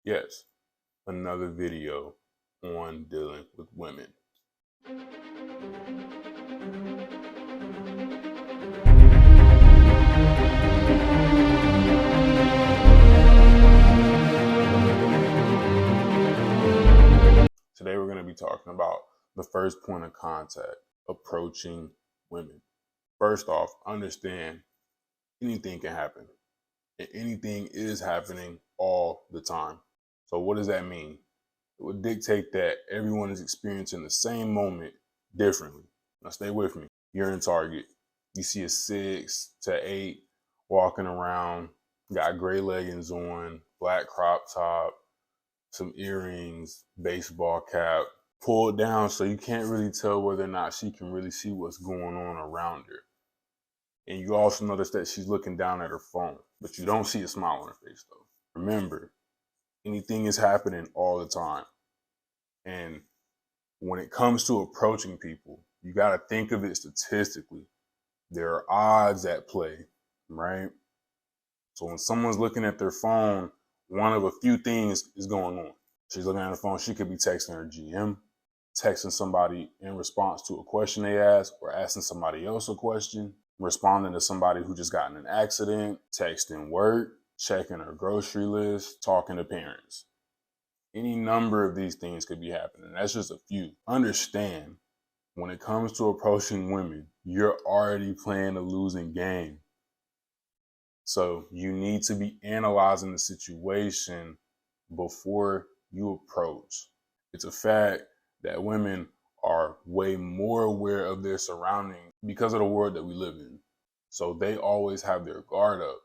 Yes, another video on dealing with women. Today we're going to be talking about the first point of contact, approaching women. First off, understand anything can happen, and anything is happening all the time. So what does that mean? It would dictate that everyone is experiencing the same moment differently. Now stay with me. You're in Target. You see a 6 to 8 walking around, got gray leggings on, black crop top, some earrings, baseball cap, pulled down so you can't really tell whether or not she can really see what's going on around her. And you also notice that she's looking down at her phone, but you don't see a smile on her face though. Remember, anything is happening all the time. And when it comes to approaching people, you got to think of it statistically. There are odds at play, right? So when someone's looking at their phone, one of a few things is going on. She's looking at her phone. She could be texting her GM, texting somebody in response to a question they asked, or asking somebody else a question, responding to somebody who just got in an accident, texting work, checking her grocery list, talking to parents. Any number of these things could be happening. That's just a few. Understand, when it comes to approaching women, you're already playing a losing game. So you need to be analyzing the situation before you approach. It's a fact that women are way more aware of their surroundings because of the world that we live in. So they always have their guard up,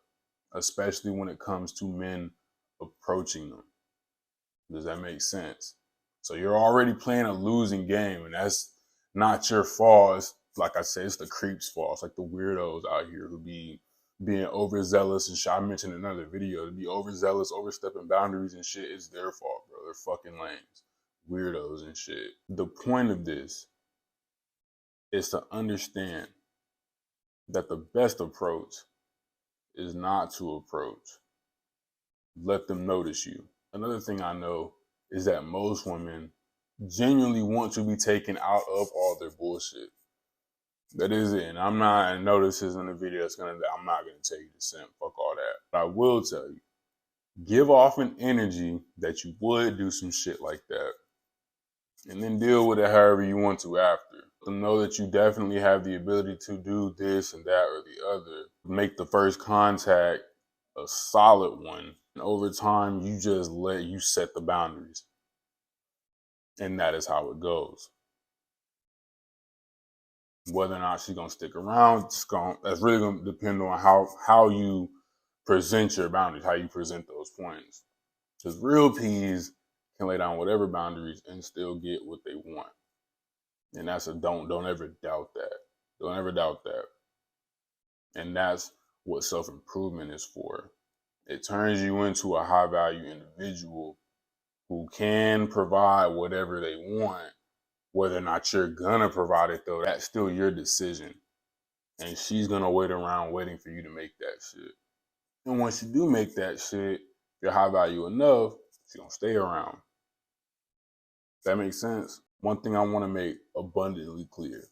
especially when it comes to men approaching them. Does that make sense? So you're already playing a losing game, and that's not your fault. It's, like I said, it's the creeps' fault. It's like the weirdos out here who be being overzealous and shit. I mentioned in another video, to be overzealous, overstepping boundaries and shit, it's their fault, bro. They're fucking lames, weirdos and shit. The point of this is to understand that the best approach is not to approach. Let them notice you. Another thing I know is that most women genuinely want to be taken out of all their bullshit. That is it. And I'm not, I know this isn't a video I'm not going to tell you to simp, fuck all that. But I will tell you, give off an energy that you would do some shit like that. And then deal with it however you want to after. Let them know that you definitely have the ability to do this and that or the other. Make the first contact a solid one. And over time, you set the boundaries. And that is how it goes. Whether or not she's gonna stick around, that's really gonna depend on how you present your boundaries, how you present those points. Because real P's can lay down whatever boundaries and still get what they want. And that's don't ever doubt that. Don't ever doubt that. And that's what self-improvement is for. It turns you into a high-value individual who can provide whatever they want. Whether or not you're gonna provide it though, that's still your decision. And she's gonna wait around waiting for you to make that shit. And once you do make that shit, if you're high value enough, she's gonna stay around. That makes sense? One thing I wanna make abundantly clear.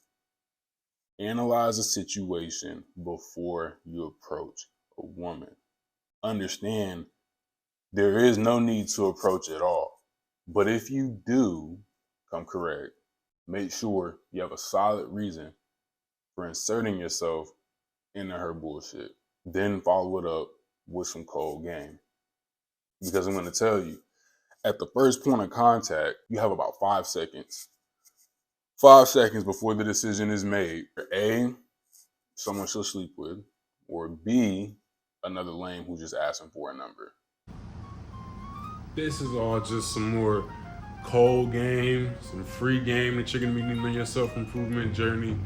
Analyze a situation before you approach a woman. Understand there is no need to approach at all. But if you do come correct, make sure you have a solid reason for inserting yourself into her bullshit. Then follow it up with some cold game. Because I'm going to tell you, at the first point of contact, you have about 5 seconds. 5 seconds before the decision is made. A, someone she'll sleep with, or B, another lame who's just asking for a number. This is all just some more cold game, some free game that you're gonna be needing on your self-improvement journey.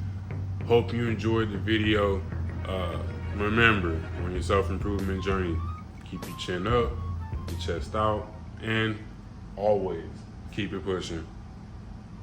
Hope you enjoyed the video. Remember, on your self-improvement journey, keep your chin up, your chest out, and always keep it pushing.